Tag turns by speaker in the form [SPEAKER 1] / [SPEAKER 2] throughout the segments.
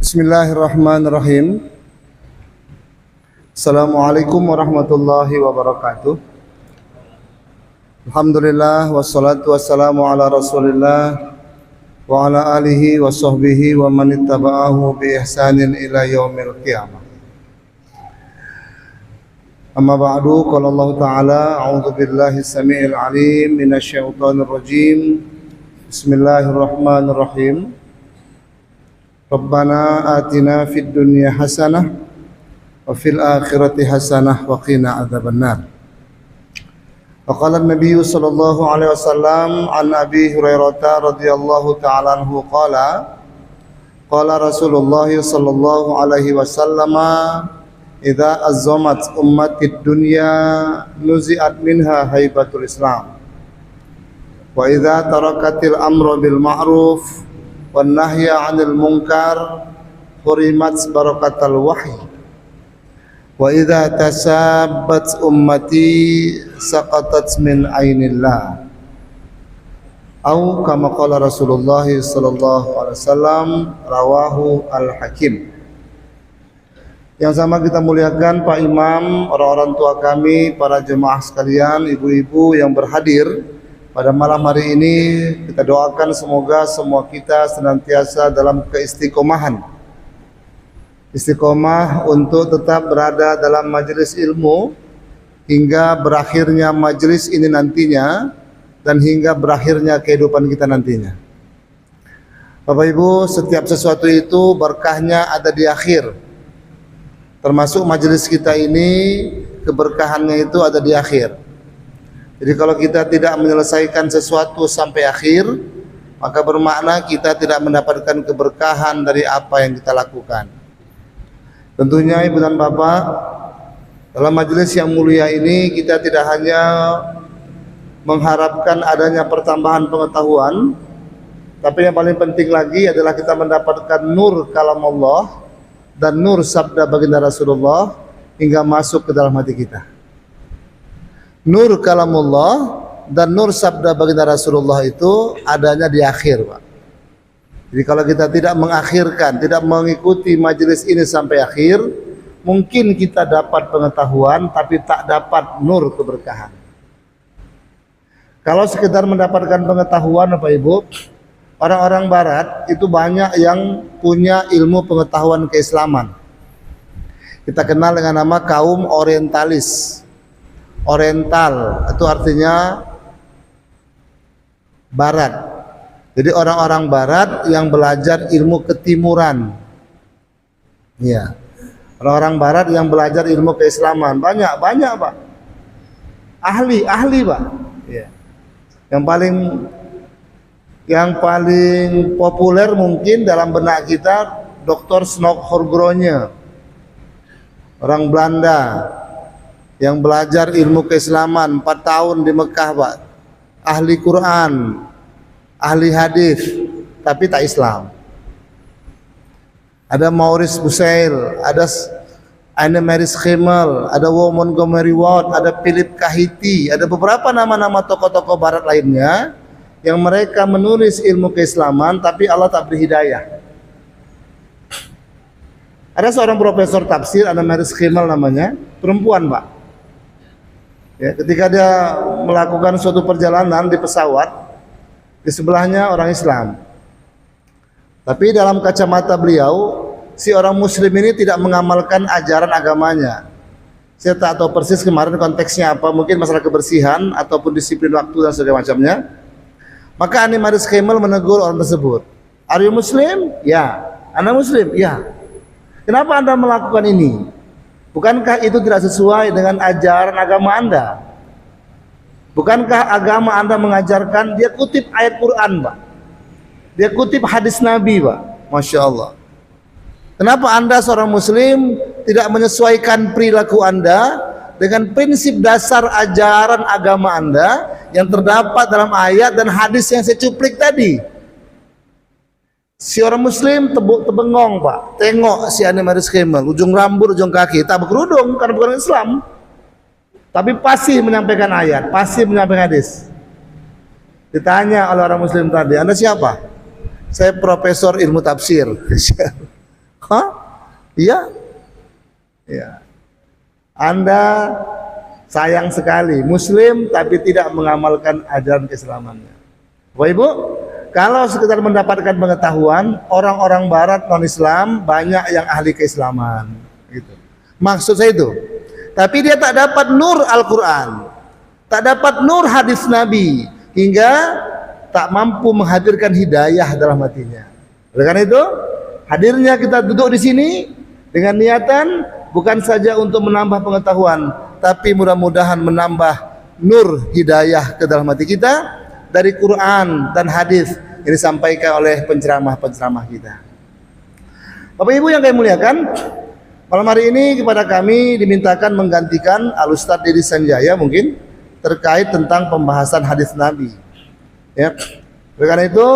[SPEAKER 1] Bismillahirrahmanirrahim. Assalamualaikum warahmatullahi wabarakatuh. Alhamdulillah wassalatu wassalamu ala Rasulillah wa ala alihi wa sahbihi wa man ittaba'ahu bi ihsanin ila yaumil qiyamah. Amma ba'du, qala Allah Ta'ala, a'udzu billahi samii'il 'aliim minasy syaithanir rajiim. Bismillahirrahmanirrahim. Rabbana atina fid dunya hasanah wa fil akhirati hasanah wa qina adzabannar. Wa qala an-nabiy sallallahu alaihi wasallam an Abi Hurairah radhiyallahu ta'ala anhu qala Rasulullah sallallahu alaihi wasallam idza azzamat ummatid dunya nuzi'at minha haibatul Islam wa idza tarakatil amru bil ma'ruf wan nahya 'anil munkar hurimat barakatul wahyi wa idza tasabbat ummati saqatat min ainillah au kama qala Rasulullah sallallahu alaihi wasallam rawahu al-Hakim. Yang sama kita muliakan Pak Imam, orang-orang tua kami, para jemaah sekalian, ibu-ibu yang berhadir pada malam hari ini, kita doakan semoga semua kita senantiasa dalam keistiqomahan. Istiqomah untuk tetap berada dalam majelis ilmu hingga berakhirnya majelis ini nantinya dan hingga berakhirnya kehidupan kita nantinya. Bapak Ibu, setiap sesuatu itu berkahnya ada di akhir. Termasuk majelis kita ini, keberkahannya itu ada di akhir. Jadi kalau kita tidak menyelesaikan sesuatu sampai akhir, maka bermakna kita tidak mendapatkan keberkahan dari apa yang kita lakukan. Tentunya Ibu dan Bapak, dalam majelis yang mulia ini kita tidak hanya mengharapkan adanya pertambahan pengetahuan, tapi yang paling penting lagi adalah kita mendapatkan nur kalam Allah dan nur sabda baginda Rasulullah hingga masuk ke dalam hati kita. Nur kalamullah dan nur sabda baginda Rasulullah itu adanya di akhir, Pak. Jadi kalau kita tidak mengakhirkan, tidak mengikuti majelis ini sampai akhir, mungkin kita dapat pengetahuan tapi tak dapat nur keberkahan. Kalau sekedar mendapatkan pengetahuan, Bapak Ibu, orang-orang barat itu banyak yang punya ilmu pengetahuan keislaman. Kita kenal dengan nama kaum orientalis. Oriental itu artinya barat. Jadi orang-orang barat yang belajar ilmu ketimuran. Ya. Orang-orang barat yang belajar ilmu keislaman banyak Pak. Ahli Pak. Ya. Yang paling populer mungkin dalam benak kita Dr. Snokhorgronya, orang Belanda yang belajar ilmu keislaman 4 tahun di Mekah, Pak. Ahli Quran, ahli hadis, tapi tak Islam. Ada Maurice Bucaille, ada Anne-Marie Schimmel, ada Wu Montgomery Ward, ada Philip Kahiti, ada beberapa nama-nama tokoh-tokoh barat lainnya yang mereka menulis ilmu keislaman tapi Allah tak beri hidayah. Ada seorang profesor tafsir, Anne-Marie Schimmel namanya, perempuan, Pak. Ya, ketika dia melakukan suatu perjalanan di pesawat, di sebelahnya orang Islam. Tapi dalam kacamata beliau, si orang Muslim ini tidak mengamalkan ajaran agamanya. Saya tak tahu persis kemarin konteksnya apa, mungkin masalah kebersihan ataupun disiplin waktu dan sebagainya macamnya. Maka Anne-Marie Schimmel menegur orang tersebut. Are you Muslim? Ya. Anda Muslim? Ya. Kenapa Anda melakukan ini? Bukankah itu tidak sesuai dengan ajaran agama Anda? Bukankah agama Anda mengajarkan? Dia kutip ayat Quran, Pak. Dia kutip hadis Nabi, Pak. Masya Allah. Kenapa Anda seorang Muslim tidak menyesuaikan perilaku Anda dengan prinsip dasar ajaran agama Anda yang terdapat dalam ayat dan hadis yang saya cuplik tadi? Si orang Muslim terbengong, Pak. Tengok si Anne-Marie Schimmel, ujung rambut, ujung kaki, tak berkerudung karena bukan Islam. Tapi pasti menyampaikan ayat, pasti menyampaikan hadis. Ditanya oleh orang Muslim tadi, Anda siapa? Saya profesor ilmu tafsir. Hah? Iya? Ya. Anda sayang sekali Muslim tapi tidak mengamalkan ajaran keislamannya. Bapak Ibu, kalau sekedar mendapatkan pengetahuan, orang-orang Barat non-Islam banyak yang ahli keislaman. Gitu. Maksud saya itu. Tapi dia tak dapat nur Al-Quran, tak dapat nur hadis Nabi, hingga tak mampu menghadirkan hidayah dalam hatinya. Oleh karena itu, hadirnya kita duduk di sini dengan niatan bukan saja untuk menambah pengetahuan, tapi mudah-mudahan menambah nur hidayah ke dalam hati kita dari Quran dan hadis yang disampaikan oleh penceramah-penceramah kita. Bapak Ibu yang kami muliakan, malam hari ini kepada kami dimintakan menggantikan Al-Ustadz Dedi Sanjaya mungkin terkait tentang pembahasan hadis Nabi. Ya. Oleh karena itu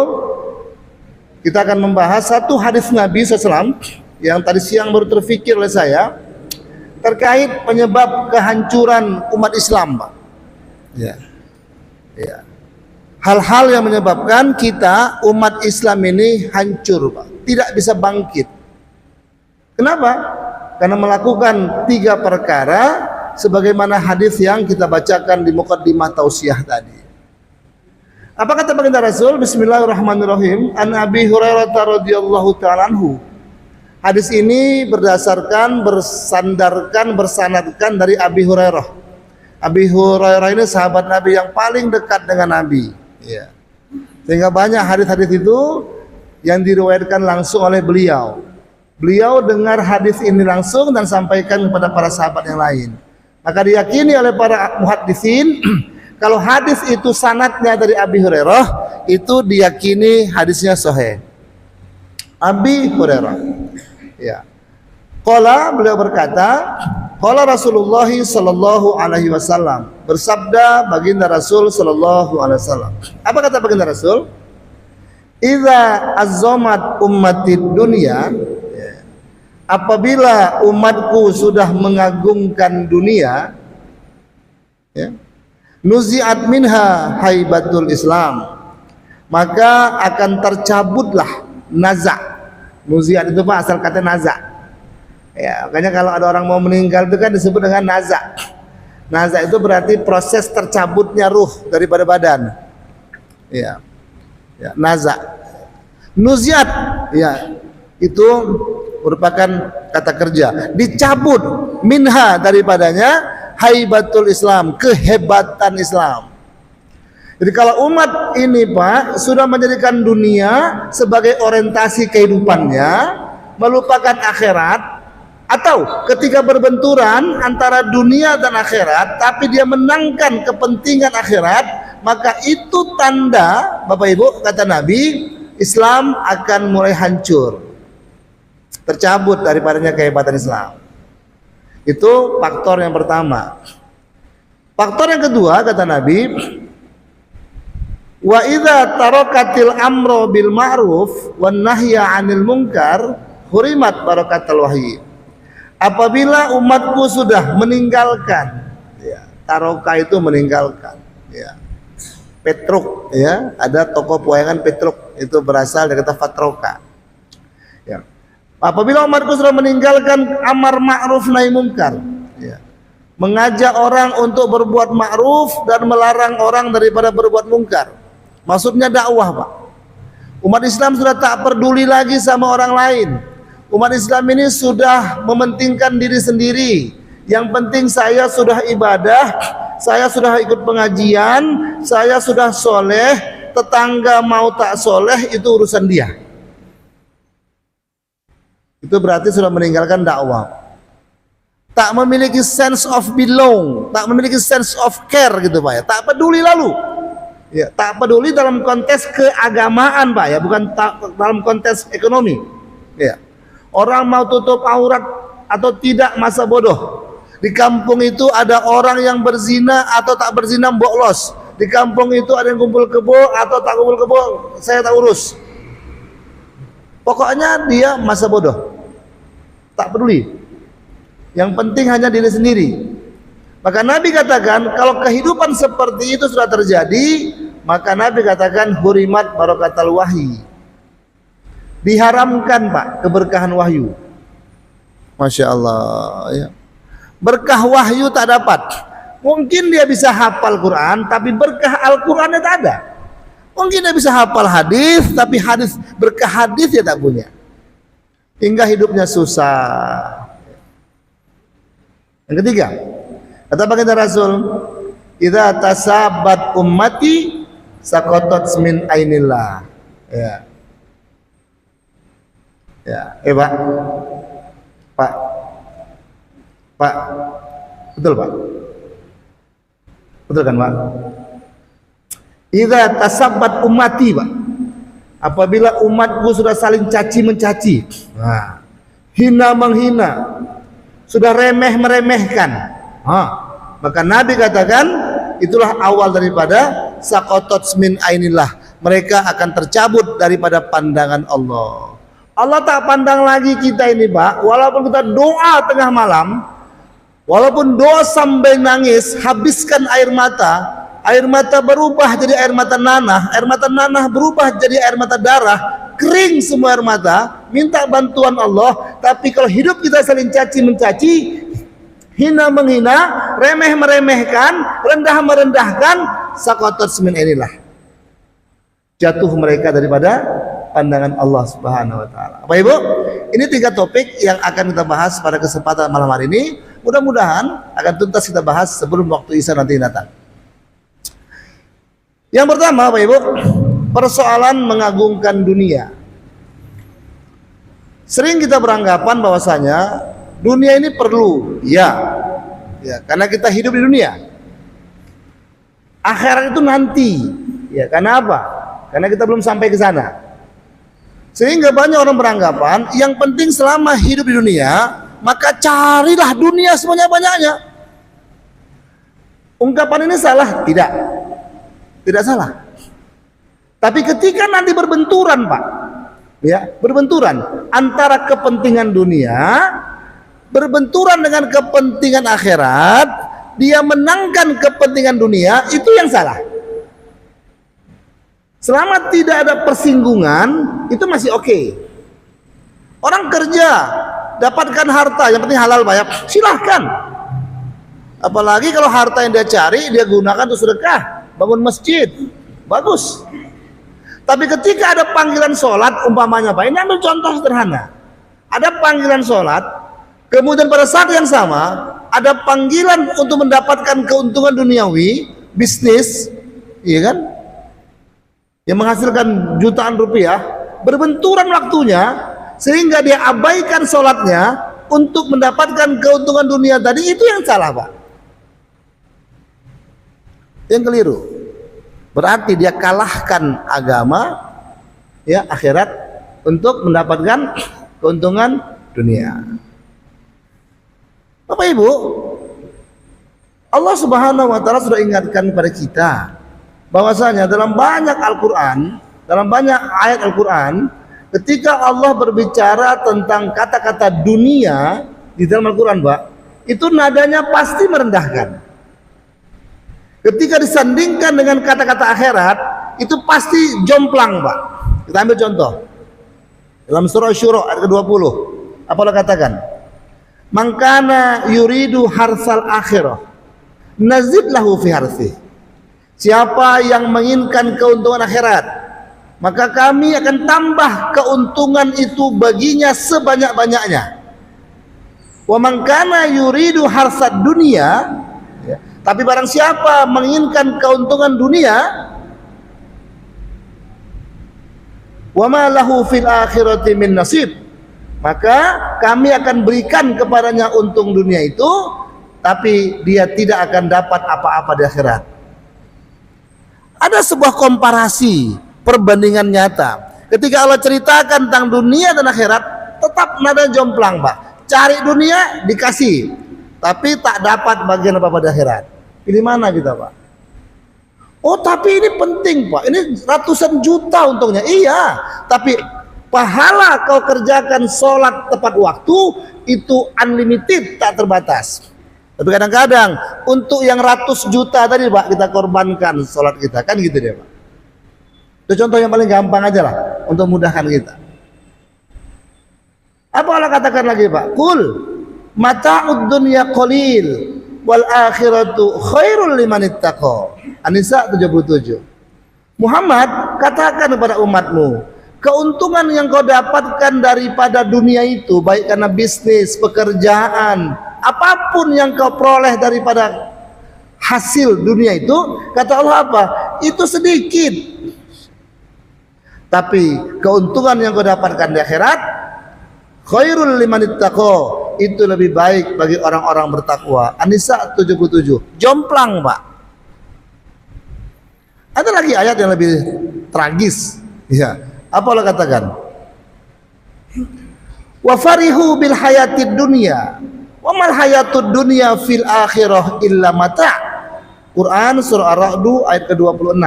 [SPEAKER 1] kita akan membahas satu hadis Nabi SAW yang tadi siang baru terfikir oleh saya terkait penyebab kehancuran umat Islam, Pak. Ya. Ya. Hal-hal yang menyebabkan kita umat Islam ini hancur, Pak. Tidak bisa bangkit. Kenapa? Karena melakukan 3 perkara sebagaimana hadis yang kita bacakan di muqaddimah tausiah tadi. Apa kata baginda Rasul? Bismillahirrahmanirrahim. An Abi Hurairah radhiyallahu ta'ala anhu. Hadis ini bersandarkan dari Abi Hurairah. Abi Hurairah ini sahabat Nabi yang paling dekat dengan Nabi. Ya. Sehingga banyak hadis-hadis itu yang diriwayatkan langsung oleh beliau. Beliau dengar hadis ini langsung dan sampaikan kepada para sahabat yang lain. Maka diyakini oleh para muhaddisin kalau hadis itu sanadnya dari Abi Hurairah, itu diyakini hadisnya sahih. Abi Hurairah. Ya. Qala, beliau berkata, qala Rasulullah sallallahu alaihi wasallam, bersabda baginda Rasul sallallahu alaihi wasallam. Apa kata baginda Rasul? Idza azzamat ummatid dunya, apabila umatku sudah mengagungkan dunia, ya, nuzi'at minha haibatul Islam, maka akan tercabutlah naza'. Nuzi'at itu Pak asal kata naza'. Ya, makanya kalau ada orang mau meninggal itu kan disebut dengan naza'. Naza' itu berarti proses tercabutnya ruh daripada badan. Ya. Ya, naza'. Nuzi'at, ya, itu merupakan kata kerja. Dicabut minha daripadanya haibatul Islam, kehebatan Islam. Jadi kalau umat ini Pak sudah menjadikan dunia sebagai orientasi kehidupannya, melupakan akhirat, atau ketika berbenturan antara dunia dan akhirat tapi dia menangkan kepentingan akhirat, maka itu tanda, Bapak Ibu, kata Nabi, Islam akan mulai hancur, tercabut daripadanya kehebatan Islam. Itu faktor yang pertama. Faktor yang kedua kata Nabi, wa idza tarakatil amro bil ma'ruf wan nahya 'anil munkar hurimat barakatul wahyi. Apabila umatku sudah meninggalkan, ya, taroka itu meninggalkan, ya. Petruk, ya, ada toko pewayangan Petruk, itu berasal dari kata fatroka. Ya. Apabila umatku sudah meninggalkan amar ma'ruf nahi munkar, ya, mengajak orang untuk berbuat ma'ruf dan melarang orang daripada berbuat munkar. Maksudnya dakwah, Pak. Umat Islam sudah tak peduli lagi sama orang lain. Umat Islam ini sudah mementingkan diri sendiri. Yang penting saya sudah ibadah, saya sudah ikut pengajian, saya sudah soleh, tetangga mau tak soleh itu urusan dia. Itu berarti sudah meninggalkan dakwah. Tak memiliki sense of belong, tak memiliki sense of care gitu Pak ya. Tak peduli lalu. Ya, tak peduli dalam konteks keagamaan Pak ya, bukan dalam konteks ekonomi. Ya. Orang mau tutup aurat atau tidak masa bodoh. Di kampung itu ada orang yang berzina atau tak berzina mboklos. Di kampung itu ada yang kumpul kebo atau tak kumpul kebo, saya tak urus. Pokoknya dia masa bodoh. Tak peduli. Yang penting hanya diri sendiri. Maka Nabi katakan kalau kehidupan seperti itu sudah terjadi, maka Nabi katakan hurimat barakatul wahyi. Diharamkan Pak keberkahan wahyu. Masya Allah ya. Berkah wahyu tak dapat. Mungkin dia bisa hafal Quran, tapi berkah Al-Qurannya tak ada. Mungkin dia bisa hafal hadis, tapi berkah hadis dia tak punya. Hingga hidupnya susah. Yang ketiga, kata baginda Rasul, idza tasabat ummati saqatat min ainillah. Ya. Ya, Pak. Pak. Betul, Pak. Betul kan, Pak? Idza tasabat ummati, Pak. Apabila umatku sudah saling caci mencaci, nah, hina menghina, sudah remeh meremehkan, maka Nabi katakan itulah awal daripada saqatat min ainillah. Mereka akan tercabut daripada pandangan Allah. Allah tak pandang lagi kita ini, Pak. Walaupun kita doa tengah malam, walaupun doa sampai nangis, habiskan air mata berubah jadi air mata nanah berubah jadi air mata darah, kering semua air mata, minta bantuan Allah. Tapi kalau hidup kita saling caci mencaci, hina menghina, remeh meremehkan, rendah merendahkan, saqatat min ainillah, jatuh mereka daripada pandangan Allah Subhanahu wa taala. Bapak Ibu, ini 3 topik yang akan kita bahas pada kesempatan malam hari ini. Mudah-mudahan akan tuntas kita bahas sebelum waktu Isya nanti datang. Yang pertama, Bapak Ibu, persoalan mengagungkan dunia. Sering kita beranggapan bahwasanya dunia ini perlu, ya, karena kita hidup di dunia. Akhirat itu nanti, ya, karena apa? Karena kita belum sampai ke sana. Sehingga banyak orang beranggapan yang penting selama hidup di dunia, maka carilah dunia sebanyak-banyaknya. Ungkapan ini salah? Tidak salah. Tapi ketika nanti berbenturan, Pak, ya, berbenturan antara kepentingan dunia, berbenturan dengan kepentingan akhirat, dia menangkan kepentingan dunia, itu yang salah. Selama tidak ada persinggungan, itu masih oke. Orang kerja, dapatkan harta, yang penting halal banyak, silahkan. Apalagi kalau harta yang dia cari, dia gunakan untuk sedekah, bangun masjid, bagus. Tapi ketika ada panggilan sholat, umpamanya Pak, ini ambil contoh sederhana. Ada panggilan sholat, kemudian pada saat yang sama, ada panggilan untuk mendapatkan keuntungan duniawi, bisnis, iya kan? Yang menghasilkan jutaan rupiah, berbenturan waktunya sehingga dia abaikan sholatnya untuk mendapatkan keuntungan dunia tadi, itu yang salah, Pak. Yang keliru. Berarti dia kalahkan agama, ya, akhirat untuk mendapatkan keuntungan dunia. Bapak Ibu, Allah Subhanahu wa taala sudah ingatkan kepada kita bahwasanya dalam banyak Al-Qur'an, dalam banyak ayat Al-Qur'an, ketika Allah berbicara tentang kata-kata dunia di dalam Al-Qur'an, Pak, itu nadanya pasti merendahkan. Ketika disandingkan dengan kata-kata akhirat, itu pasti jomplang, Pak. Kita ambil contoh. Dalam surah Syura ayat ke-20, apa Allah katakan? Man kana yuridu harsal akhirah, nazid lahu fi harsi. Siapa yang menginginkan keuntungan akhirat, maka kami akan tambah keuntungan itu baginya sebanyak-banyaknya. Wa man kana yuridu harsad dunia, ya, tapi barang siapa menginginkan keuntungan dunia, wa ma lahu fil akhirati min nasib, maka kami akan berikan kepadanya untung dunia itu, tapi dia tidak akan dapat apa-apa di akhirat. Ada sebuah komparasi, perbandingan nyata. Ketika Allah ceritakan tentang dunia dan akhirat, tetap nada jomplang, Pak. Cari dunia dikasih, tapi tak dapat bagian apa-apa di akhirat. Pilih mana kita, Pak? Oh, tapi ini penting, Pak. Ini ratusan juta untungnya. Iya, tapi pahala kau kerjakan sholat tepat waktu itu unlimited, tak terbatas. Tapi kadang-kadang untuk yang ratus juta tadi, Pak, kita korbankan sholat kita, kan gitu deh, Pak. Itu contoh yang paling gampang aja lah untuk mudahkan kita. Apa Allah katakan lagi, Pak? Kul mata'ud dunya qalil wal akhiratu khairul liman ittaqa. An-Nisa 77. Muhammad, katakan kepada umatmu, keuntungan yang kau dapatkan daripada dunia itu, baik karena bisnis, pekerjaan, apapun yang kau peroleh daripada hasil dunia itu, kata Allah apa? Itu sedikit. Tapi keuntungan yang kau dapatkan di akhirat, khairul liman ittaqa, itu lebih baik bagi orang-orang bertakwa. An-Nisa 77. Jomplang, Pak. Ada lagi ayat yang lebih tragis. Ya, apa Allah katakan? Wa farihu bil hayatid dunya wa mal hayatud dunya fil akhirah illa mata'. Quran surah Ar-Ra'd ayat ke-26.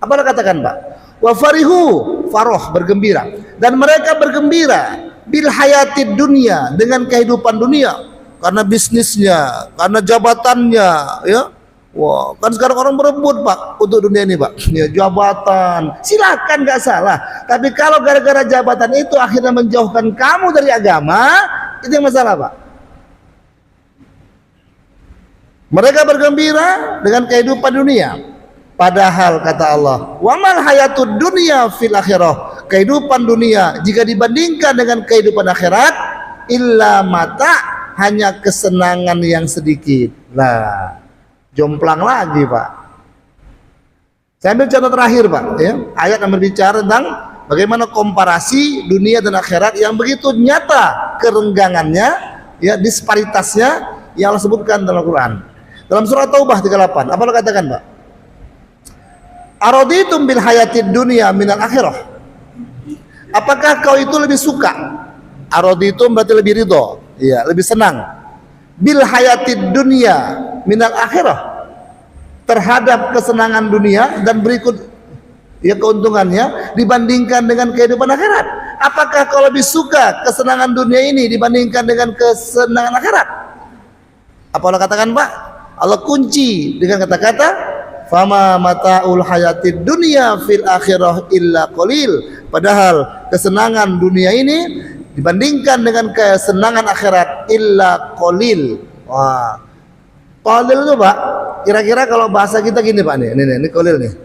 [SPEAKER 1] Apa Allah katakan, Pak? Wa farihu, faroh, bergembira, dan mereka bergembira bil hayatid dunya, dengan kehidupan dunia, karena bisnisnya, karena jabatannya, ya. Wah, kan sekarang orang berebut, Pak, untuk dunia ini, Pak. Ya, jabatan, silakan, nggak salah. Tapi kalau gara-gara jabatan itu akhirnya menjauhkan kamu dari agama, itu yang masalah, Pak. Mereka bergembira dengan kehidupan dunia, padahal kata Allah, wa mal hayatud dunya fil akhirah, kehidupan dunia jika dibandingkan dengan kehidupan akhirat, illa mata, hanya kesenangan yang sedikit. Lah, jomplang lagi, Pak. Saya ambil contoh terakhir, Pak, ya. Ayat yang berbicara tentang bagaimana komparasi dunia dan akhirat yang begitu nyata kerenggangannya, ya, disparitasnya yang Allah sebutkan dalam Al-Quran. Dalam surah Taubah 38, apa Allah katakan, Pak? Araditum bil hayatid dunya minal akhirah. Apakah kau itu lebih suka? Araditum berarti lebih ridho, ya, lebih senang. Bil hayatid dunya minal akhirah, terhadap kesenangan dunia dan berikut, ya, keuntungannya dibandingkan dengan kehidupan akhirat. Apakah kau lebih suka kesenangan dunia ini dibandingkan dengan kesenangan akhirat? Apa Allah katakan, Pak? Allah kunci dengan kata-kata fama mata'ul hayatid dunya fil akhirah illa qalil. Padahal kesenangan dunia ini dibandingkan dengan kesenangan akhirat illa qalil. Wah, qalil itu, Pak, kira-kira kalau bahasa kita gini, Pak, nih, ini qalil nih.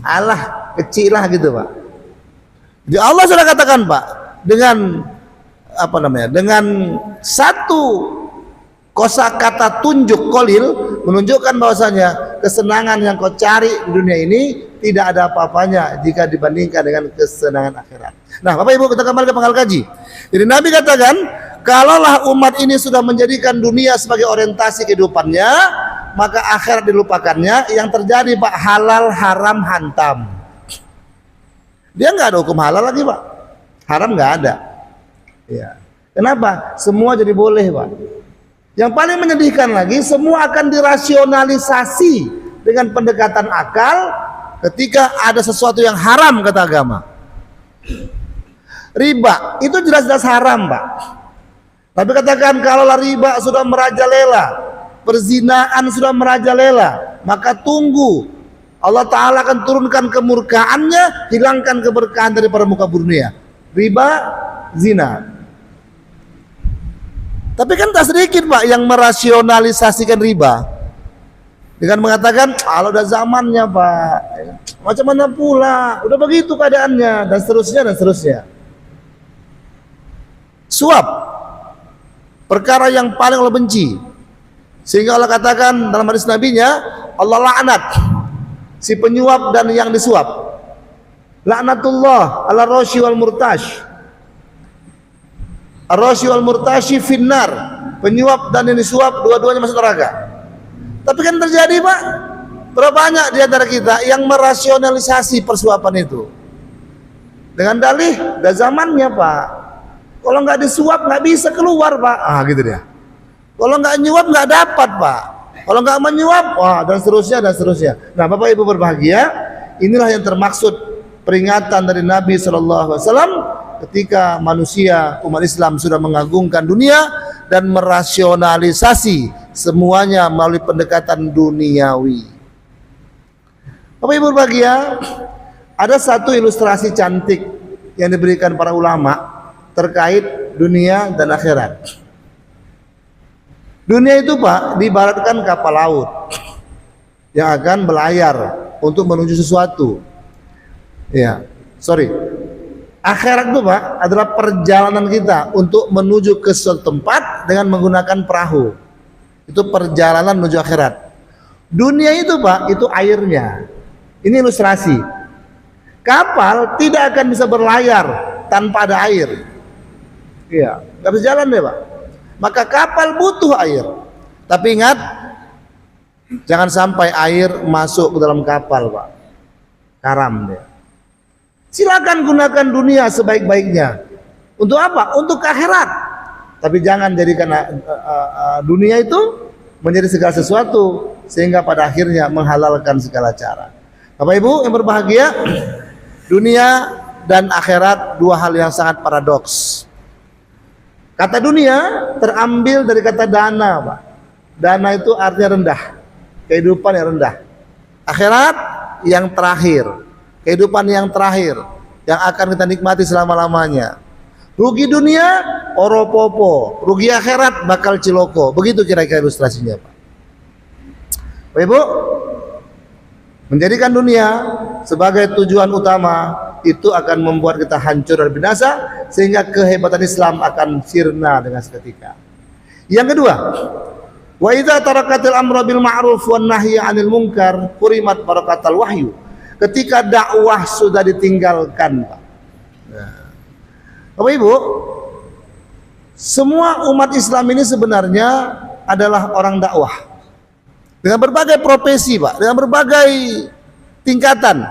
[SPEAKER 1] Alah, kecil lah gitu, Pak. Jadi Allah sudah katakan, Pak, dengan apa namanya? Dengan satu kosakata tunjuk qalil, menunjukkan bahwasanya kesenangan yang kau cari di dunia ini tidak ada apa-apanya jika dibandingkan dengan kesenangan akhirat. Nah, Bapak Ibu, kita kembali ke pangkal kaji. Jadi Nabi katakan, kalaulah umat ini sudah menjadikan dunia sebagai orientasi kehidupannya, maka akhirat dilupakannya. Yang terjadi, Pak, halal haram hantam. Dia nggak ada hukum halal lagi, Pak. Haram nggak ada. Ya. Kenapa? Semua jadi boleh, Pak. Yang paling menyedihkan lagi, semua akan dirasionalisasi dengan pendekatan akal ketika ada sesuatu yang haram, kata agama. Riba itu jelas-jelas haram, Pak. Tapi katakan kalau riba sudah merajalela, perzinaan sudah merajalela, maka tunggu, Allah Ta'ala akan turunkan kemurkaannya, hilangkan keberkahan dari muka dunia. Riba, zina. Tapi kan tak sedikit, Pak, yang merasionalisasikan riba dengan mengatakan, kalau udah zamannya, Pak, macam mana pula, udah begitu keadaannya, dan seterusnya dan seterusnya. Suap, perkara yang paling Allah benci, sehingga Allah katakan dalam hadis nabinya, Allah laknat si penyuap dan yang disuap. Laknatullah ala rashi wal murtash. Ar-rashi wal murtashi finnar, penyuap dan yang disuap dua-duanya masuk neraka. Tapi kan terjadi, Pak, berapa banyak di antara kita yang merasionalisasi persuapan itu dengan dalih dah zamannya, Pak. Kalau nggak disuap nggak bisa keluar, Pak. Gitu dia. Kalau nggak nyuap nggak dapat, Pak. Kalau nggak menyuap, dan seterusnya dan seterusnya. Nah, Bapak Ibu berbahagia, inilah yang termaksud peringatan dari Nabi SAW ketika manusia umat Islam sudah mengagungkan dunia dan merasionalisasi semuanya melalui pendekatan duniawi. Bapak Ibu berbahagia, ada satu ilustrasi cantik yang diberikan para ulama terkait dunia dan akhirat. Dunia itu Pak diibaratkan kapal laut yang akan berlayar untuk menuju sesuatu. Ya, sorry. Akhirat itu Pak adalah perjalanan kita untuk menuju ke suatu tempat dengan menggunakan perahu. Itu perjalanan menuju akhirat. Dunia itu Pak, itu airnya. Ini ilustrasi. Kapal tidak akan bisa berlayar tanpa ada air. Iya, nggak bisa jalan deh Pak. Maka kapal butuh air. Tapi ingat, jangan sampai air masuk ke dalam kapal Pak. Karam deh. Silakan gunakan dunia sebaik-baiknya. Untuk apa? Untuk akhirat. Tapi jangan jadikan dunia itu menjadi segala sesuatu sehingga pada akhirnya menghalalkan segala cara. Bapak Ibu yang berbahagia, dunia dan akhirat dua hal yang sangat paradoks. Kata dunia terambil dari kata dana, Pak. Dana itu artinya rendah, kehidupan yang rendah. Akhirat yang terakhir, kehidupan yang terakhir yang akan kita nikmati selama-lamanya. Rugi dunia oropopo, rugi akhirat bakal ciloko. Begitu kira-kira ilustrasinya, Pak. Bapak Ibu, menjadikan dunia sebagai tujuan utama itu akan membuat kita hancur dan binasa, sehingga kehebatan Islam akan sirna dengan seketika. Yang kedua, wa idza tarakatil amra bil ma'ruf wan nahyi 'anil munkar kurimat barakatul wahyu. Ketika dakwah sudah ditinggalkan, Pak. Bapak Ibu, semua umat Islam ini sebenarnya adalah orang dakwah. Dengan berbagai profesi, Pak, dengan berbagai tingkatan.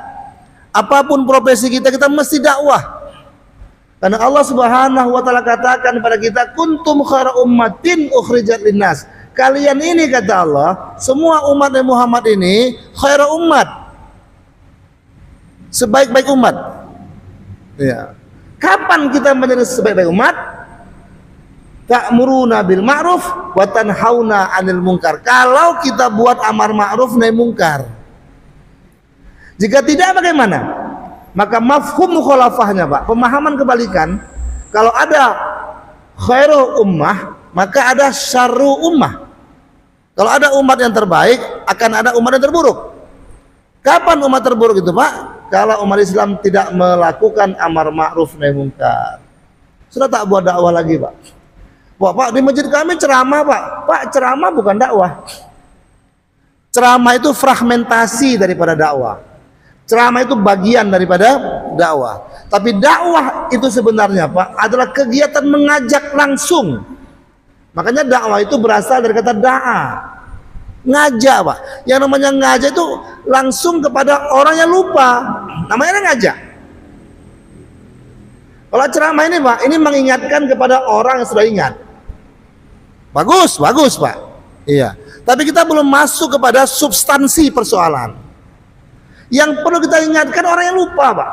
[SPEAKER 1] Apapun profesi kita, kita mesti dakwah. Karena Allah Subhanahu wa taala katakan kepada kita, kuntum khairu ummatin ukhrijat linnas. Kalian ini, kata Allah, semua umat Muhammad ini khairu ummat, sebaik-baik umat. Ya. Kapan kita menjadi sebaik-baik umat? Ta'muruna bil ma'ruf wa tanhauna 'anil munkar. Kalau kita buat amar ma'ruf nahi munkar. Jika tidak, bagaimana? Maka mafhum mukhalafahnya, Pak, pemahaman kebalikan. Kalau ada khairu ummah, maka ada syarru ummah. Kalau ada umat yang terbaik, akan ada umat yang terburuk. Kapan umat terburuk itu, Pak? Kalau umat Islam tidak melakukan amar ma'ruf nahi munkar. Sudah tak buat dakwah lagi, Pak. Wah, Pak, di masjid kami ceramah, Pak. Pak, ceramah bukan dakwah. Ceramah itu fragmentasi daripada dakwah. Ceramah itu bagian daripada dakwah. Tapi dakwah itu sebenarnya, Pak, adalah kegiatan mengajak langsung. Makanya dakwah itu berasal dari kata da'a. Ngajak, Pak. Yang namanya ngajak itu langsung kepada orang yang lupa. Namanya ngajak. Kalau ceramah ini, Pak, ini mengingatkan kepada orang yang sudah ingat. Bagus, bagus, Pak. Iya. Tapi kita belum masuk kepada substansi persoalan. Yang perlu kita ingatkan orang yang lupa, Pak.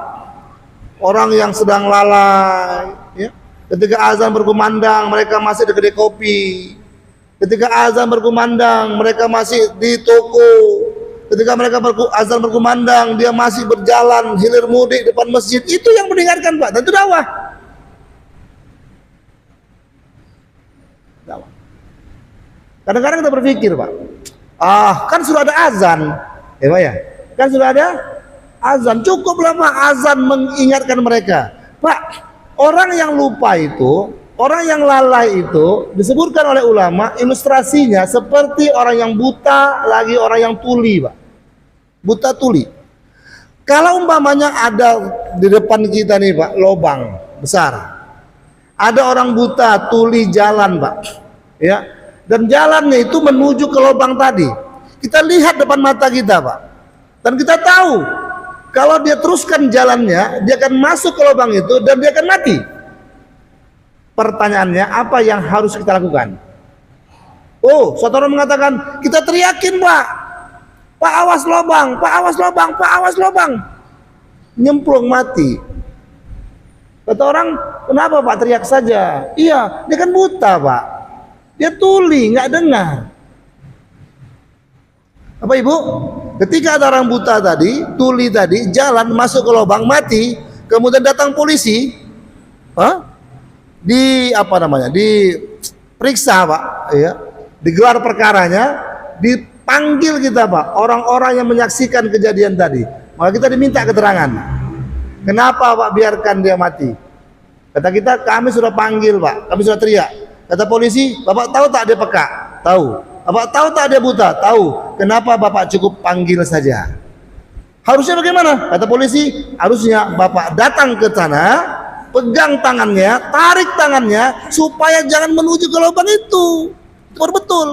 [SPEAKER 1] Orang yang sedang lalai, ya. Ketika azan berkumandang, mereka masih di kedai kopi. Ketika azan berkumandang, mereka masih di toko. Ketika mereka azan berkumandang, dia masih berjalan hilir mudik depan masjid. Itu yang mendengarkan, Pak. Dan itu dakwah. Dakwah. Kadang-kadang kita berpikir, Pak, kan sudah ada azan, ya Pak ya? Kan sudah ada azan, cukuplah Pak azan mengingatkan mereka. Pak, orang yang lupa itu, orang yang lalai itu disebutkan oleh ulama ilustrasinya seperti orang yang buta lagi orang yang tuli, Pak. Buta tuli. Kalau umpamanya ada di depan kita nih, Pak, lobang besar. Ada orang buta tuli jalan, Pak. Ya. Dan jalannya itu menuju ke lubang tadi. Kita lihat depan mata kita, Pak. Dan kita tahu kalau dia teruskan jalannya, dia akan masuk ke lubang itu dan dia akan mati. Pertanyaannya, apa yang harus kita lakukan? Oh, suatu orang mengatakan, kita teriakin, Pak. Pak, awas lubang, Pak, awas lubang, Pak, awas lubang. Nyemplung mati. Kata orang, kenapa Pak teriak saja? Iya, dia kan buta, Pak. Dia tuli, nggak dengar. Apa Ibu? Ketika ada orang buta tadi, tuli tadi, jalan masuk ke lubang mati, kemudian datang polisi, diperiksa, Pak, ya. digelar perkaranya, dipanggil kita Pak, orang-orang yang menyaksikan kejadian tadi. Maka kita diminta keterangan. Kenapa Pak biarkan dia mati? Kata kita, kami sudah panggil Pak, kami sudah teriak. Kata polisi, Bapak tahu tak dia peka? Tahu. Bapak tahu tak dia buta? Tahu. Kenapa Bapak cukup panggil saja? Harusnya bagaimana? Kata polisi, harusnya Bapak datang ke sana, pegang tangannya, tarik tangannya, supaya jangan menuju ke lubang itu. Itu baru betul.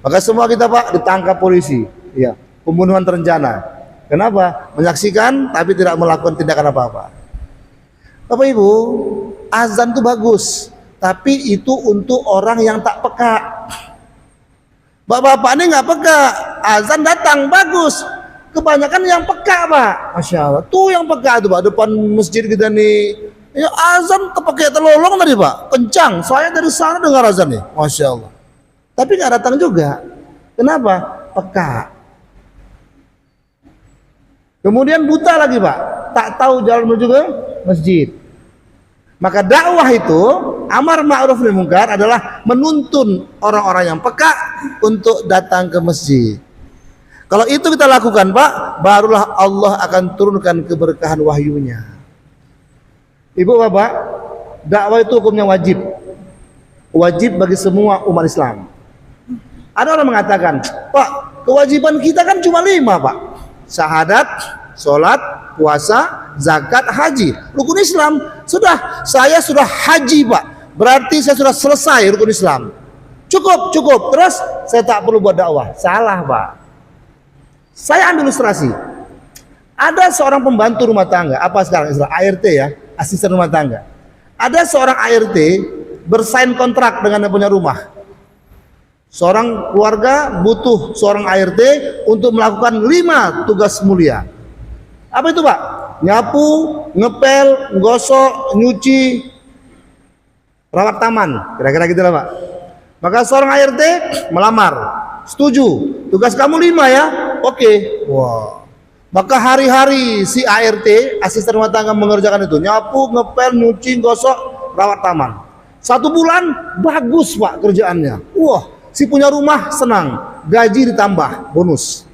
[SPEAKER 1] Maka semua kita Pak ditangkap polisi. Ya, pembunuhan terencana. Kenapa? Menyaksikan tapi tidak melakukan tindakan apa-apa. Bapak Ibu, azan itu bagus, tapi itu untuk orang yang tak peka. Bapak-bapak ini nggak peka, azan datang bagus. Kebanyakan yang peka Pak, Masya Allah. Tuh yang peka tuh Pak, depan masjid kita nih. Ya azan terpakai terlolong tadi Pak, kencang. Saya dari sana dengar azan nih, Masya Allah. Tapi nggak datang juga. Kenapa? Peka. Kemudian buta lagi Pak, tak tahu jalan menuju ke masjid. Maka dakwah itu, amar ma'ruf nahi munkar adalah menuntun orang-orang yang peka untuk datang ke masjid. Kalau itu kita lakukan Pak, barulah Allah akan turunkan keberkahan wahyunya. Ibu Bapak, dakwah itu hukumnya wajib. Wajib bagi semua umat Islam. Ada orang mengatakan, Pak, kewajiban kita kan cuma 5 Pak. Syahadat, sholat, puasa, zakat, haji. Rukun Islam, saya sudah haji Pak. Berarti saya sudah selesai rukun Islam. Cukup. Terus saya tak perlu buat dakwah. Salah Pak. Saya ambil ilustrasi. Ada seorang pembantu rumah tangga, apa sekarang istilah ART ya, asisten rumah tangga. Ada seorang ART bersain kontrak dengan yang punya rumah. Seorang keluarga butuh seorang ART untuk melakukan 5 tugas mulia. Apa itu Pak? Nyapu, ngepel, gosok, nyuci, rawat taman, kira-kira gitu lah Pak. Maka seorang ART melamar, setuju, tugas kamu 5 ya? Oke. Wow. Maka hari-hari si ART, asisten rumah tangga, mengerjakan itu, nyapu, ngepel, nyuci, gosok, rawat taman. 1 bulan bagus Pak kerjaannya. Wah, si punya rumah senang, gaji ditambah, bonus.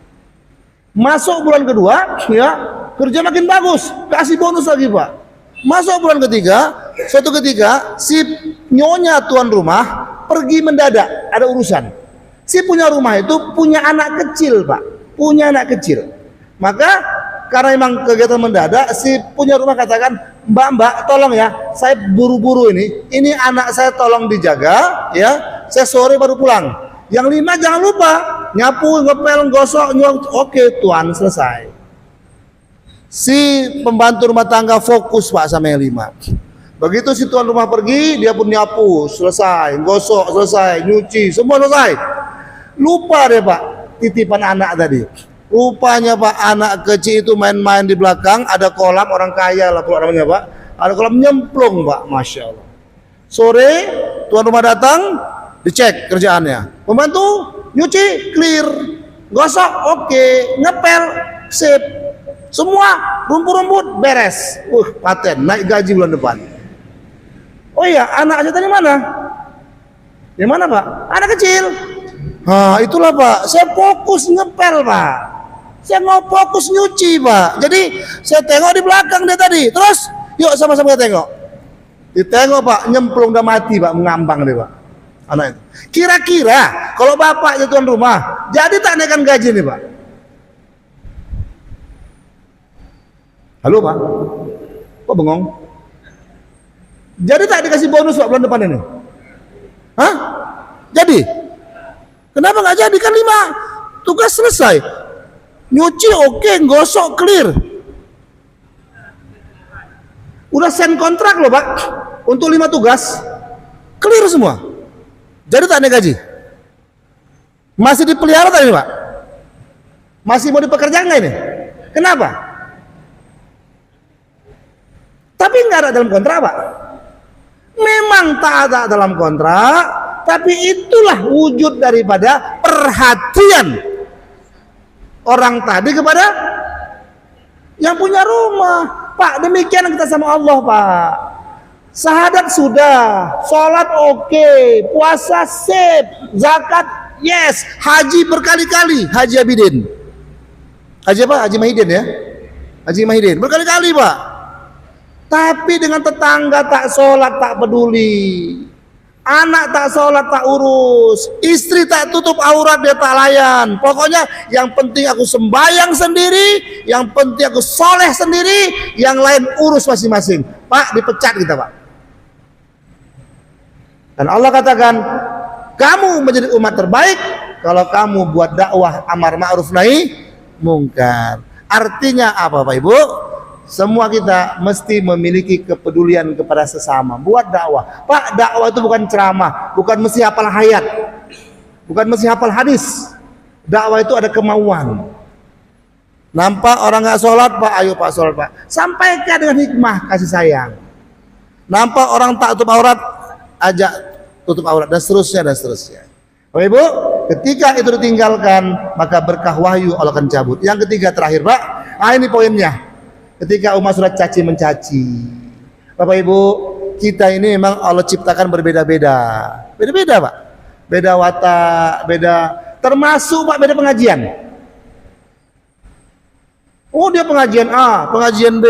[SPEAKER 1] Masuk bulan kedua, ya kerja makin bagus, kasih bonus lagi Pak. Masuk bulan ketiga, suatu ketika si nyonya tuan rumah pergi mendadak, ada urusan. Si punya rumah itu punya anak kecil Pak, punya anak kecil. Maka karena memang kegiatan mendadak, si punya rumah katakan, Mbak tolong ya, saya buru-buru ini anak saya tolong dijaga ya, saya sore baru pulang. Yang 5 jangan lupa, nyapu, ngepel, gosok, oke tuan, selesai. Si pembantu rumah tangga fokus Pak sama yang 5. Begitu si tuan rumah pergi, dia pun nyapu, selesai, gosok, selesai, nyuci, semua selesai. Lupa deh Pak, titipan anak tadi. Rupanya Pak, anak kecil itu main-main di belakang, ada kolam, orang kaya lah kalau namanya Pak. Ada kolam nyemplung Pak, Masya Allah. Sore, tuan rumah datang, dicek kerjaannya. Pembantu, nyuci, clear. Gosok, oke. Ngepel, sip. Semua, rumput-rumput, beres. Paten, naik gaji bulan depan. Oh iya, anak aja tadi mana? Di mana Pak? Anak kecil. Itulah Pak, saya fokus ngepel Pak. Saya mau fokus nyuci Pak. Jadi saya tengok di belakang dia tadi. Terus yuk sama-sama kita tengok. Ditengok Pak, nyemplung udah mati Pak, mengambang dia Pak. Anak itu. Kira-kira kalau bapaknya tuan rumah, jadi tak naikkan gaji nih Pak? Halo Pak, kok bengong? Jadi tak dikasih bonus Pak bulan depan ini? Hah? Jadi? Kenapa nggak jadi? Kan 5 tugas selesai. Nyuci oke, gosok clear. Udah send kontrak loh Pak, untuk 5 tugas clear semua. Jadi tak naik gaji. Masih dipelihara tadi Pak? Masih mau dipekerjakan nggak ini? Kenapa? Tapi nggak ada dalam kontrak Pak. Memang tak ada dalam kontrak, tapi itulah wujud daripada perhatian orang tadi kepada yang punya rumah. Pak, demikian kita sama Allah Pak. Syahadat sudah, sholat oke, puasa sip, zakat yes, haji berkali-kali, Haji Abidin. Haji apa? Haji Mahidin ya? Haji Mahidin, berkali-kali Pak. Tapi dengan tetangga tak sholat tak peduli, anak tak sholat tak urus, istri tak tutup aurat dia tak layan. Pokoknya yang penting aku sembahyang sendiri, yang penting aku soleh sendiri, yang lain urus masing-masing. Pak, dipecat kita Pak. Dan Allah katakan, kamu menjadi umat terbaik kalau kamu buat dakwah amar ma'ruf nahi mungkar. Artinya apa Pak Ibu? Semua kita mesti memiliki kepedulian kepada sesama. Buat dakwah. Pak, dakwah itu bukan ceramah, bukan mesti hafal hayat, bukan mesti hafal hadis. Dakwah itu ada kemauan. Nampak orang nggak sholat, Pak, ayo Pak sholat Pak. Sampaikan dengan hikmah kasih sayang. Nampak orang tak tutup aurat, ajak tutup aurat, dan seterusnya dan seterusnya. Bapak Ibu, ketika itu ditinggalkan, maka berkah wahyu Allah akan cabut. Yang ketiga terakhir Pak, ini poinnya. Ketika umat sudah caci mencaci, Bapak Ibu, kita ini memang Allah ciptakan berbeda-beda, beda-beda Pak, beda watak, beda, termasuk Pak beda pengajian. Oh dia pengajian A, pengajian B.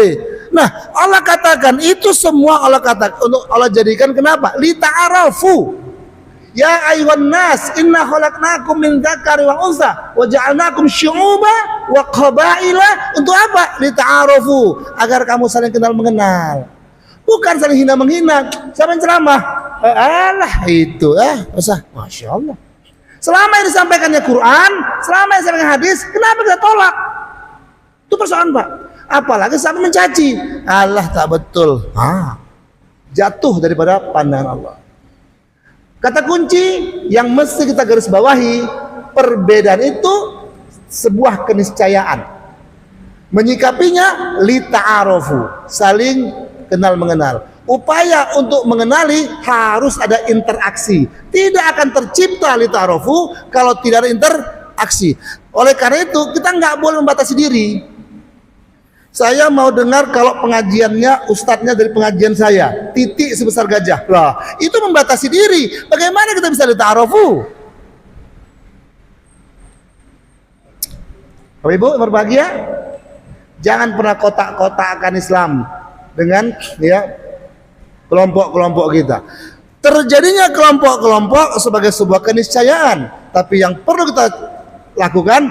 [SPEAKER 1] Nah Allah katakan itu semua Allah katakan untuk Allah jadikan kenapa? Lita'arafu. Ya ayuhan nas, inna khalaqnakum min dzakari wa unsa wa ja'alnakum syu'uba wa qabaila. Untuk apa? Lita'arafu, agar kamu saling kenal mengenal. Bukan saling hina menghina, sama ceramah. Alah itu usah. Masya Allah. Selama yang disampaikannya Quran, selama yang disampaikan hadis, kenapa kita tolak? Itu persoalan Pak. Apalagi sampai mencaci. Allah tak betul. Jatuh daripada pandangan Allah. Kata kunci yang mesti kita garis bawahi, perbedaan itu sebuah keniscayaan. Menyikapinya lita'arofu, saling kenal mengenal. Upaya untuk mengenali harus ada interaksi. Tidak akan tercipta lita'arofu kalau tidak ada interaksi. Oleh karena itu kita nggak boleh membatasi diri. Saya mau dengar kalau pengajiannya ustadznya dari pengajian saya, titik sebesar gajah. Lah, itu membatasi diri. Bagaimana kita bisa lita'arofu? Bapak Ibu berbahagia, jangan pernah kotak-kotakan Islam dengan kelompok-kelompok kita. Terjadinya kelompok-kelompok sebagai sebuah keniscayaan, tapi yang perlu kita lakukan,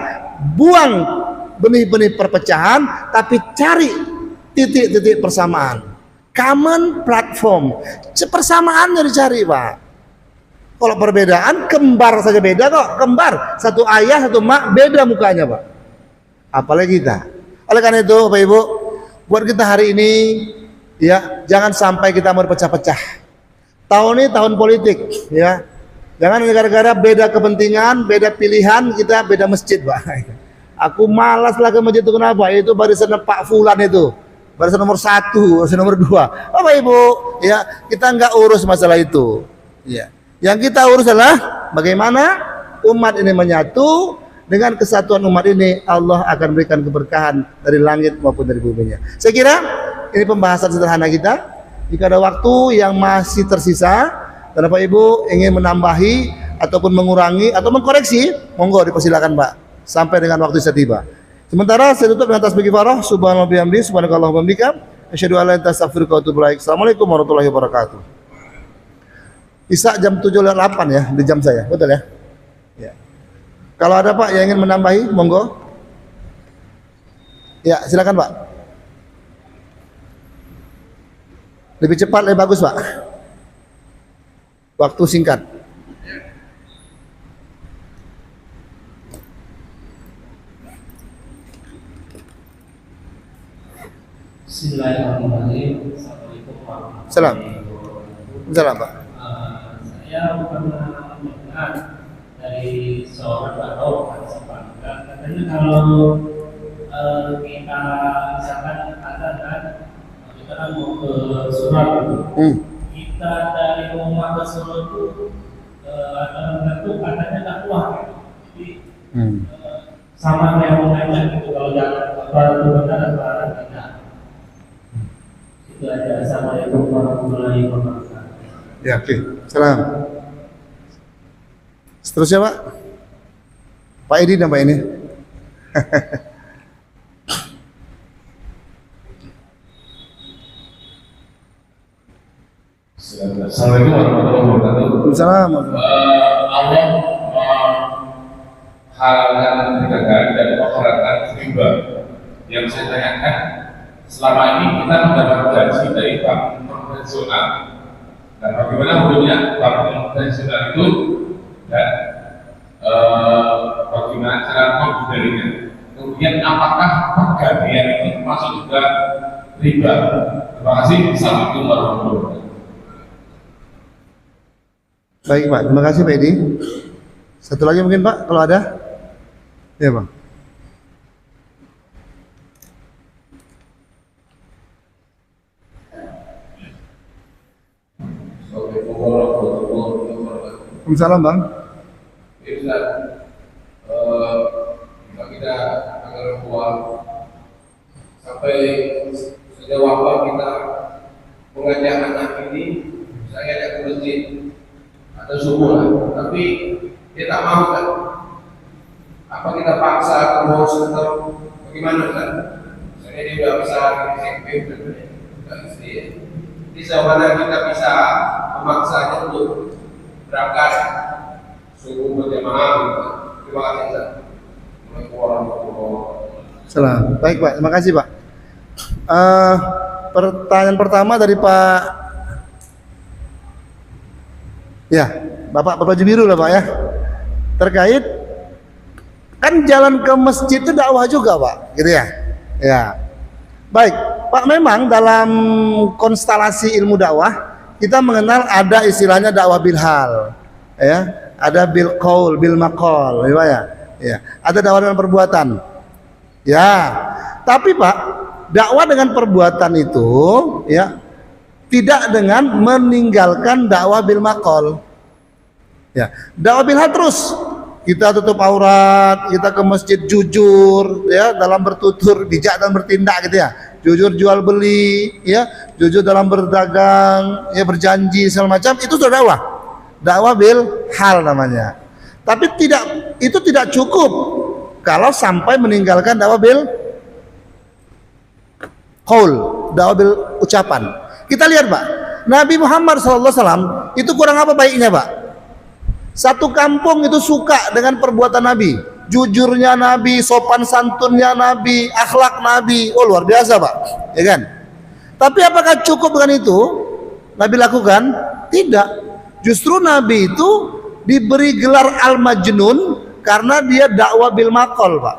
[SPEAKER 1] buang benih-benih perpecahan, tapi cari titik-titik persamaan, common platform. Persamaannya dicari Pak. Kalau perbedaan, kembar saja beda kok, kembar, satu ayah satu mak, beda mukanya Pak. Apalagi kita. Oleh karena itu Bapak Ibu, buat kita hari ini ya, jangan sampai kita mau berpecah-pecah. Tahun ini tahun politik ya. Jangan gara-gara beda kepentingan, beda pilihan, kita beda masjid Pak. Aku malas lah ke masjid itu, kenapa? Itu barisan Pak Fulan itu, barisan nomor 1, barisan nomor 2. Bapak Ibu, ya kita nggak urus masalah itu. Ya, yang kita urus adalah bagaimana umat ini menyatu. Dengan kesatuan umat ini, Allah akan berikan keberkahan dari langit maupun dari buminya. Saya kira ini pembahasan sederhana kita. Jika ada waktu yang masih tersisa, dan Bapak Ibu ingin menambahi ataupun mengurangi atau mengkoreksi, monggo dipersilakan Pak. Sampai dengan waktu saya tiba. Sementara saya tutup dengan tasbih kifarah. Subhanallah bihamdi, subhanakallah wa bihamdika, asyhadu an la ilaha illa anta astaghfiruka wa atubu ilaik. Assalamualaikum warahmatullahi wabarakatuh. Isa jam 7.08 ya di jam saya, betul ya? Ya. Kalau ada Pak yang ingin menambahi, monggo. Ya, silakan Pak. Lebih cepat, lebih bagus Pak. Waktu singkat.
[SPEAKER 2] Bismillahirrahmanirrahim. Assalamualaikum warahmatullahi
[SPEAKER 1] Salam.
[SPEAKER 2] wabarakatuh.
[SPEAKER 1] Salam Pak.
[SPEAKER 2] Saya pernah mendengar dari seorang baru katanya kalau kita misalkan katakan kita kan mau ke surat, kita dari rumah ke surat itu tentu katanya dakwah. Jadi sama kayak mengajak gitu, kalau jangan benar atau tidak. Itu aja. Assalamualaikum warahmatullahi warahmatullahi wabarakatuh.
[SPEAKER 1] Ya, oke. Salam. Seterusnya Pak. Pak Edi dan Pak ini.
[SPEAKER 3] Assalamualaikum warahmatullahi wabarakatuh.
[SPEAKER 1] Salam.
[SPEAKER 3] Allah menghalalkan perdagangan dan menghalalkan riba. Yang saya tanyakan, selama ini kita mendapat gaji dari bank konvensional. Dan bagaimana hukumnya bank konvensional itu dan bagaimana cara menghindarinya? Kemudian apakah pergantian itu termasuk juga riba? Terima kasih. Assalamualaikum warahmatullahi wabarakatuh.
[SPEAKER 1] Baik Pak, terima kasih Pak Edi. Satu lagi mungkin Pak, kalau ada? Ya Bang.
[SPEAKER 3] Assalamualaikum warahmatullahi wabarakatuh.
[SPEAKER 1] Waalaikumsalam Bang.
[SPEAKER 3] Bisa kita agar kuat sampai sejauh apa kita mengajak anak ini, saya ajak ke masjid atau subuh lah, tapi dia tak mau kan? Apa kita paksa terus atau bagaimana kan? Saya dia udah bisa eksekutif dan istri. Jadi bagaimana kita bisa memaksanya untuk berangkat subuh berjamaah? Terima kasih Ustaz. Assalamualaikum warahmatullahi wabarakatuh.
[SPEAKER 1] Salam. Baik Pak, terima kasih Pak. Pertanyaan pertama dari Pak. Ya, Bapak berbaju biru lah Pak ya. Terkait kan jalan ke masjid itu dakwah juga Pak, gitu ya. Ya. Baik, Pak, memang dalam konstelasi ilmu dakwah kita mengenal ada istilahnya dakwah bil hal, ya. Ada bil qaul, bil maqal, ya. Ada dakwah dengan perbuatan. Ya. Tapi Pak, dakwah dengan perbuatan itu ya tidak dengan meninggalkan dakwah bil maqal. Ya, dakwah bil hal terus. Kita tutup aurat, kita ke masjid jujur ya dalam bertutur, bijak dalam bertindak gitu ya. Jujur jual beli ya, jujur dalam berdagang, ya berjanji segala macam, itu sudah dakwah. Dakwah bil hal namanya. Tapi itu tidak cukup kalau sampai meninggalkan dakwah bil qaul, dakwah bil ucapan. Kita lihat Pak, Nabi Muhammad SAW itu kurang apa baiknya Pak? Satu kampung itu suka dengan perbuatan Nabi, jujurnya Nabi, sopan santunnya Nabi, akhlak Nabi, oh luar biasa Pak, ya kan? Tapi apakah cukup dengan itu Nabi lakukan? Tidak. Justru Nabi itu diberi gelar Al-Majnun karena dia dakwah bil maqal Pak.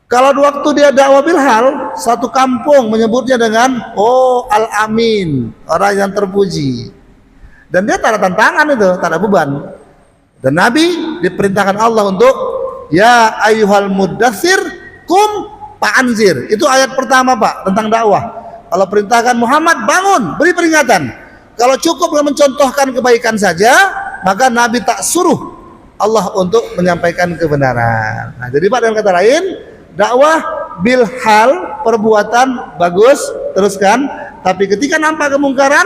[SPEAKER 1] Kalau waktu dia dakwah bil hal, satu kampung menyebutnya dengan Al-Amin, orang yang terpuji. Dan dia tak ada tantangan itu, tak ada beban. Dan Nabi diperintahkan Allah untuk ya ayyuhal muddatsir kum fa'anzir. Itu ayat pertama Pak tentang dakwah. Allah perintahkan Muhammad bangun, beri peringatan. Kalau cukup mencontohkan kebaikan saja, maka Nabi tak suruh Allah untuk menyampaikan kebenaran. Nah, jadi Pak, dengan kata lain, dakwah bil hal, perbuatan bagus, teruskan. Tapi ketika nampak kemungkaran,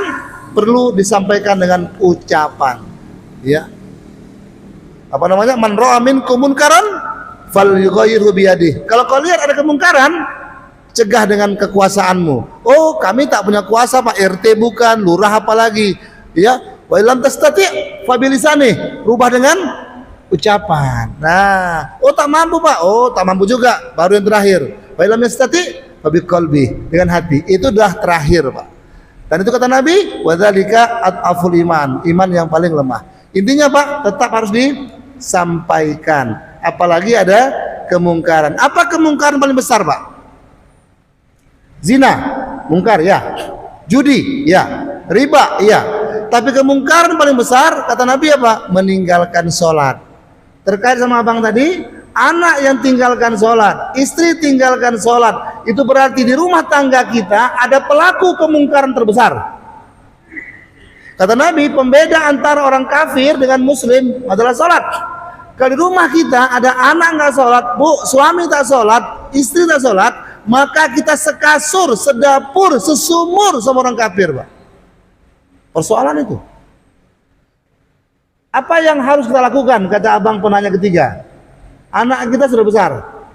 [SPEAKER 1] perlu disampaikan dengan ucapan. Ya. Apa namanya? Man ra'a minkum munkaran falyughayyirhu biyadihi. Kalau kau lihat ada kemungkaran, cegah dengan kekuasaanmu. Oh, kami tak punya kuasa Pak, RT bukan, lurah apalagi. Ya, wa illam tastati' fa bilisani. Rubah dengan ucapan. Nah, oh tak mampu Pak. Oh, tak mampu juga. Baru yang terakhir. Wa illam yastati' fa biqalbi, dengan hati. Itu dah terakhir Pak. Dan itu kata Nabi, wa dzalika at'aful iman, iman yang paling lemah. Intinya Pak, tetap harus disampaikan. Apalagi ada kemungkaran. Apa kemungkaran paling besar Pak? Zina, mungkar ya. Judi, ya. Riba, ya. Tapi kemungkaran paling besar kata Nabi apa? Meninggalkan sholat. Terkait sama abang tadi, anak yang tinggalkan sholat, istri tinggalkan sholat, itu berarti di rumah tangga kita ada pelaku kemungkaran terbesar. Kata Nabi, pembeda antara orang kafir dengan muslim adalah sholat. Kalau di rumah kita ada anak nggak sholat, bu, suami tak sholat, istri tak sholat, maka kita sekasur, sedapur, sesumur sama orang kafir Pak. Persoalan itu. Apa yang harus kita lakukan? Kata abang penanya ketiga. Anak kita sudah besar.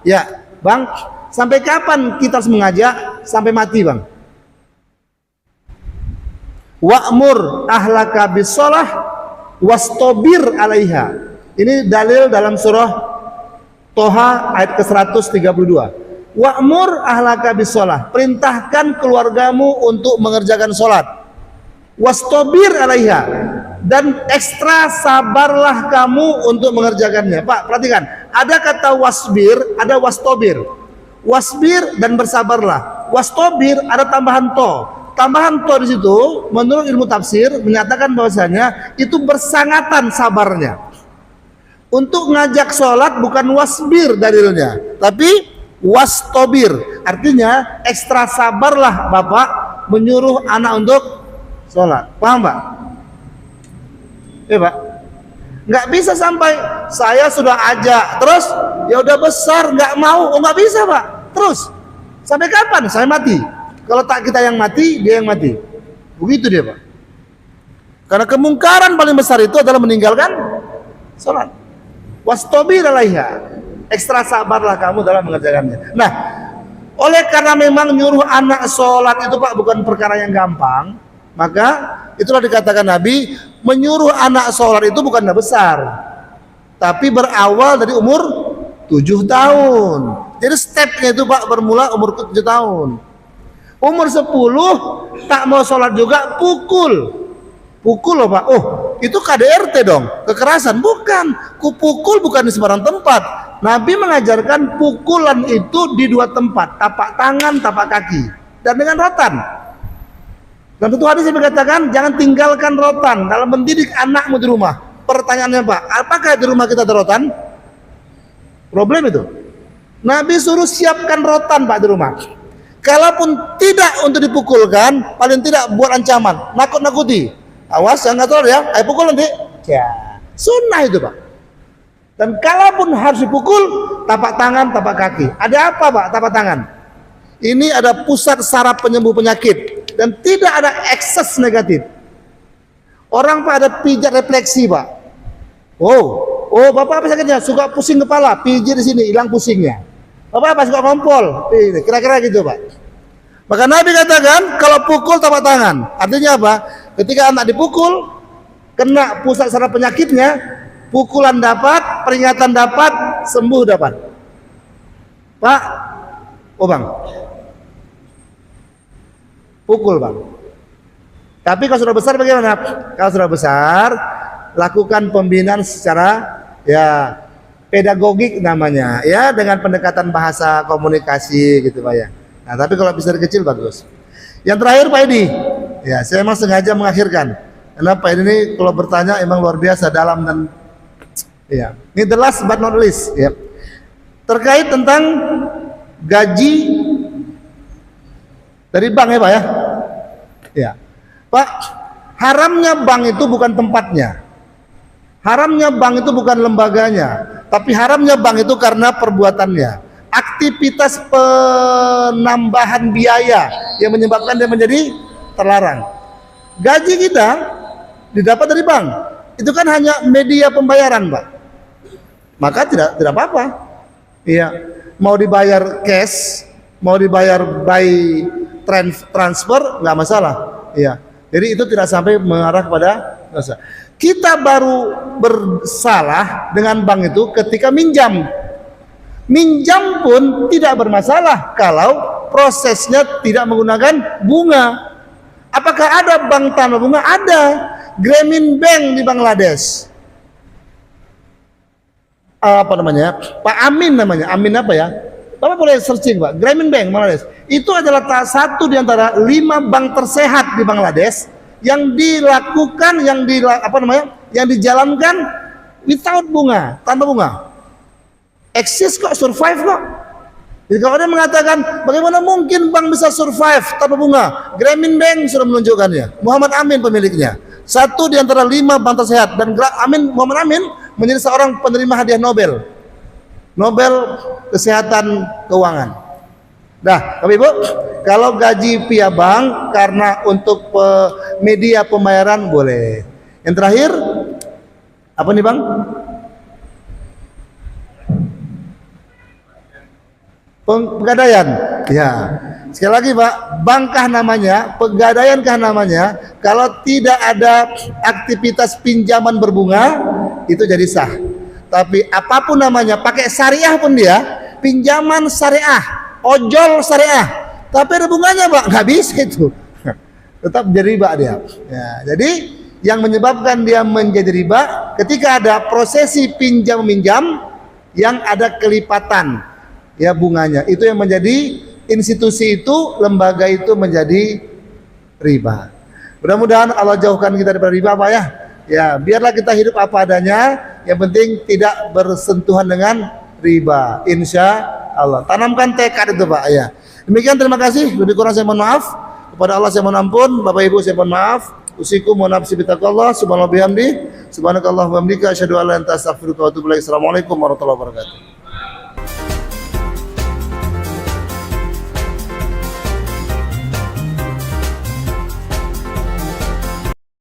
[SPEAKER 1] Ya, bang, sampai kapan kita harus mengajak? Sampai mati, bang. Wa'mur ahlaka bis-shalah wastabir 'alaiha. Ini dalil dalam surah Toha ayat ke-132. Wa'mur ahlaka bis-shalah. Perintahkan keluargamu untuk mengerjakan salat. Wastabir 'alaiha. Dan ekstra sabarlah kamu untuk mengerjakannya. Pak, perhatikan. Ada kata wasbir, ada wastobir. Wasbir dan bersabarlah. Wastobir ada tambahan to. Tambahan to di situ menurut ilmu tafsir menyatakan bahwasanya itu bersangatan sabarnya. Untuk ngajak sholat bukan wasbir dalilnya, tapi wastobir. Artinya ekstra sabarlah bapak menyuruh anak untuk sholat. Paham pak? Pak, nggak bisa sampai saya sudah ajak terus ya udah besar nggak mau, nggak bisa pak. Terus sampai kapan? Saya mati. Kalau tak kita yang mati, dia yang mati. Begitu dia pak. Karena kemungkaran paling besar itu adalah meninggalkan sholat. Wastabir 'alaiha. Ekstra sabarlah kamu dalam mengerjakannya. Nah, oleh karena memang nyuruh anak sholat itu pak bukan perkara yang gampang, maka itulah dikatakan Nabi menyuruh anak sholat itu bukanlah besar, tapi berawal dari umur 7 tahun. Jadi stepnya itu pak bermula umur 7 tahun. Umur 10 tak mau sholat juga pukul loh pak. Oh itu KDRT dong, kekerasan. Bukan, kupukul bukan di sembarang tempat. Nabi mengajarkan pukulan itu di 2 tempat, tapak tangan, tapak kaki, dan dengan rotan. Dan tentu hadis yang mengatakan jangan tinggalkan rotan dalam mendidik anakmu di rumah. Pertanyaannya pak, apakah di rumah kita ada rotan? Problem itu. Nabi suruh siapkan rotan pak di rumah. Kalaupun tidak untuk dipukulkan, paling tidak buat ancaman, nakut-nakuti. Awas jangan tahu ya, ayo pukul nanti. Ya, sunnah itu pak. Dan kalaupun harus dipukul, tapak tangan, tapak kaki. Ada apa pak tapak tangan? Ini ada pusat saraf penyembuh penyakit dan tidak ada ekses negatif. Orang pak ada pijat refleksi pak. Oh bapak apa sakitnya? Suka pusing kepala, pijit di sini hilang pusingnya. Bapak apa suka ngompol? Kira-kira gitu pak. Maka Nabi katakan kalau pukul tapak tangan. Artinya apa? Ketika anak dipukul, kena pusat saraf penyakitnya, pukulan dapat, peringatan dapat, sembuh dapat. Pak, bang, pukul bang. Tapi kalau sudah besar bagaimana? Kalau sudah besar, lakukan pembinaan secara ya pedagogik namanya, ya dengan pendekatan bahasa komunikasi gitu pak ya. Nah tapi kalau bisa dari kecil bagus. Yang terakhir Pak Edi, ya saya memang sengaja mengakhirkan karena Pak Edi ini kalau bertanya emang luar biasa dalam dan ya. Ini the last but not least ya. Terkait tentang gaji dari bank ya Pak ya. Ya. Pak, haramnya bank itu bukan tempatnya. Haramnya bank itu bukan lembaganya, tapi haramnya bank itu karena perbuatannya. Aktivitas penambahan biaya yang menyebabkan dia menjadi terlarang. Gaji kita didapat dari bank, itu kan hanya media pembayaran, Pak. Maka tidak apa-apa. Iya, mau dibayar cash, mau dibayar by transfer nggak masalah. Iya. Jadi itu tidak sampai mengarah kepada dosa. Kita baru bersalah dengan bank itu ketika minjam. Minjam pun tidak bermasalah kalau prosesnya tidak menggunakan bunga. Apakah ada bank tanpa bunga? Ada. Grameen Bank di Bangladesh. Apa namanya? Pak Amin namanya. Amin apa ya? Bapak boleh searching Pak. Grameen Bank Bangladesh. Itu adalah satu di antara 5 bank tersehat di Bangladesh yang dilakukan, yang dijalankan without bunga, tanpa bunga. Eksis kok, survive kok. Jadi kalau ada mengatakan bagaimana mungkin bank bisa survive tanpa bunga, Grameen Bank sudah menunjukkannya. Muhammad Amin pemiliknya, satu di antara 5 bank tersehat. Dan Muhammad Amin menjadi seorang penerima hadiah Nobel Kesehatan Keuangan. Nah, Bapak Ibu, Kalau gaji via bank karena untuk media pembayaran boleh. Yang terakhir apa nih Bang? Pegadaian. Ya. Sekali lagi Pak, bankkah namanya, pegadaiankah namanya? Kalau tidak ada aktivitas pinjaman berbunga, itu jadi sah. Tapi apapun namanya, pakai syariah pun dia, pinjaman syariah, ojol syariah, tapi ada bunganya Pak, nggak bisa itu. Tetap jadi riba dia. Ya, jadi yang menyebabkan dia menjadi riba ketika ada prosesi pinjam meminjam yang ada kelipatan ya bunganya, itu yang menjadi institusi itu, lembaga itu menjadi riba. Mudah-mudahan Allah jauhkan kita dari riba Pak ya. Ya, biarlah kita hidup apa adanya, yang penting tidak bersentuhan dengan riba. Insya Allah. Tanamkan tekad itu Pak ya. Demikian, terima kasih. Lebih kurang saya mohon maaf. Kepada Allah saya mohon ampun. Bapak Ibu saya mohon maaf. Usikum wa nafsi bitaqallah. Subhanallah bihamdi. Subhanakallah wa bihamdika asyhadu an la ilaha illa anta astaghfiruka wa atubu ilaik. Assalamualaikum warahmatullahi wabarakatuh.